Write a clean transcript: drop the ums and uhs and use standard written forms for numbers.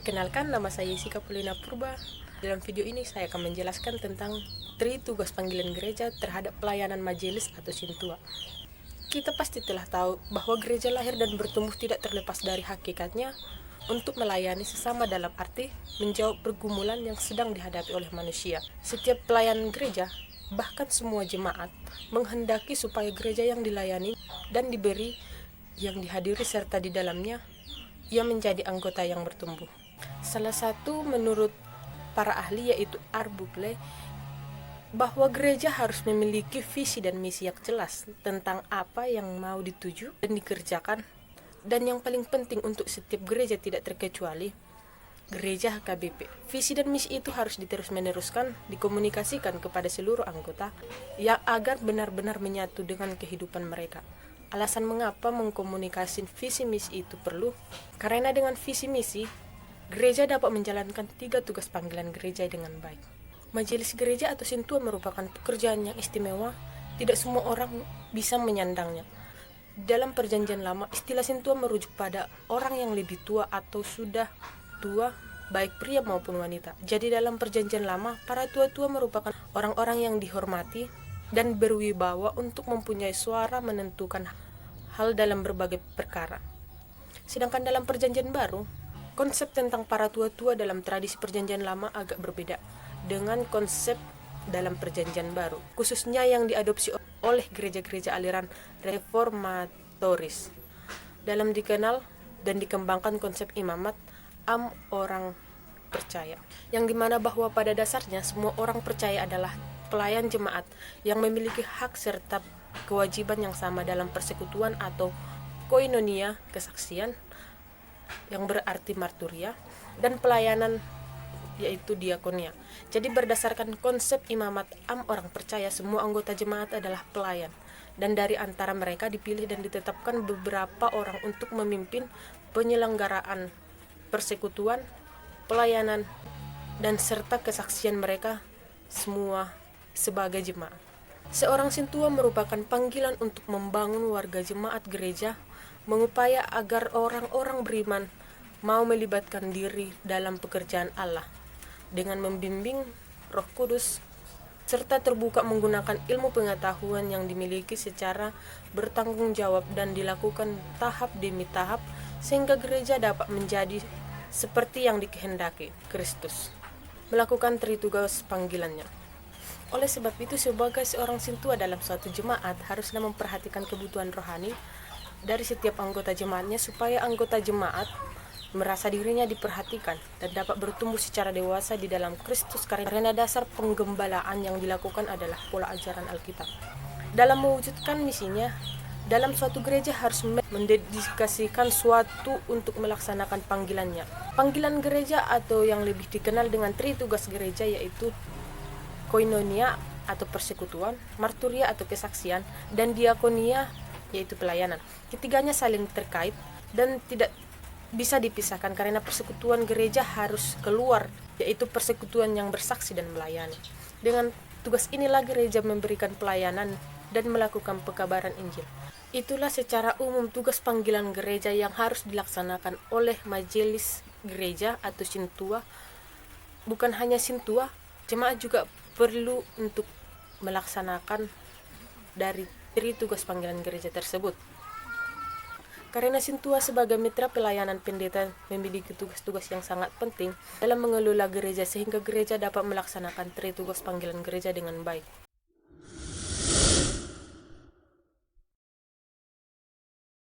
Perkenalkan, nama saya Jessica Paulina Purba. Dalam video ini saya akan menjelaskan tentang tugas panggilan gereja terhadap pelayanan majelis atau sintua. Kita pasti telah tahu bahwa gereja lahir dan bertumbuh tidak terlepas dari hakikatnya untuk melayani sesama, dalam arti menjawab pergumulan yang sedang dihadapi oleh manusia. Setiap pelayan gereja, bahkan semua jemaat, menghendaki supaya gereja yang dilayani dan diberi yang dihadiri serta di dalamnya ia menjadi anggota yang bertumbuh. Salah satu menurut para ahli yaitu R. Buckley, bahwa gereja harus memiliki visi dan misi yang jelas tentang apa yang mau dituju dan dikerjakan. Dan yang paling penting untuk setiap gereja tidak terkecuali gereja HKBP, visi dan misi itu harus diterus-meneruskan, dikomunikasikan kepada seluruh anggota yang agar benar-benar menyatu dengan kehidupan mereka. Alasan mengapa mengkomunikasikan visi misi itu perlu, karena dengan visi misi, gereja dapat menjalankan 3 tugas panggilan gereja dengan baik. Majelis gereja atau sintua merupakan pekerjaan yang istimewa, tidak semua orang bisa menyandangnya. Dalam perjanjian lama, istilah sintua merujuk pada orang yang lebih tua atau sudah tua, baik pria maupun wanita. Jadi dalam perjanjian lama, para tua-tua merupakan orang-orang yang dihormati dan berwibawa untuk mempunyai suara menentukan hal dalam berbagai perkara. Sedangkan dalam perjanjian baru, konsep tentang para tua-tua dalam tradisi perjanjian lama agak berbeda dengan konsep dalam perjanjian baru, khususnya yang diadopsi oleh gereja-gereja aliran reformatoris. Dalam dikenal dan dikembangkan konsep imamat orang percaya, yang dimana bahwa pada dasarnya semua orang percaya adalah pelayan jemaat yang memiliki hak serta kewajiban yang sama dalam persekutuan atau koinonia, kesaksian yang berarti marturia, dan pelayanan yaitu diakonia. Jadi berdasarkan konsep imamat orang percaya, semua anggota jemaat adalah pelayan, dan dari antara mereka dipilih dan ditetapkan beberapa orang untuk memimpin penyelenggaraan persekutuan, pelayanan, dan serta kesaksian mereka semua sebagai jemaat. Seorang sintua merupakan panggilan untuk membangun warga jemaat gereja, mengupaya agar orang-orang beriman mau melibatkan diri dalam pekerjaan Allah dengan membimbing Roh Kudus serta terbuka menggunakan ilmu pengetahuan yang dimiliki secara bertanggung jawab dan dilakukan tahap demi tahap sehingga gereja dapat menjadi seperti yang dikehendaki Kristus, melakukan tugas panggilannya. Oleh sebab itu, sebagai seorang sintua dalam suatu jemaat haruslah memperhatikan kebutuhan rohani dari setiap anggota jemaatnya supaya anggota jemaat merasa dirinya diperhatikan dan dapat bertumbuh secara dewasa di dalam Kristus, karena dasar penggembalaan yang dilakukan adalah pola ajaran Alkitab. Dalam mewujudkan misinya, dalam suatu gereja harus mendedikasikan suatu untuk melaksanakan panggilannya. Panggilan gereja atau yang lebih dikenal dengan tugas gereja yaitu koinonia atau persekutuan, marturia atau kesaksian, dan diakonia yaitu pelayanan. Ketiganya saling terkait dan tidak bisa dipisahkan karena persekutuan gereja harus keluar, yaitu persekutuan yang bersaksi dan melayani. Dengan tugas inilah gereja memberikan pelayanan dan melakukan pekabaran Injil. Itulah secara umum tugas panggilan gereja yang harus dilaksanakan oleh majelis gereja atau sintua. Bukan hanya sintua, jemaat juga perlu untuk melaksanakan dari tugas panggilan gereja tersebut. Karena sintua sebagai mitra pelayanan pendeta memiliki tugas-tugas yang sangat penting dalam mengelola gereja sehingga gereja dapat melaksanakan tugas panggilan gereja dengan baik.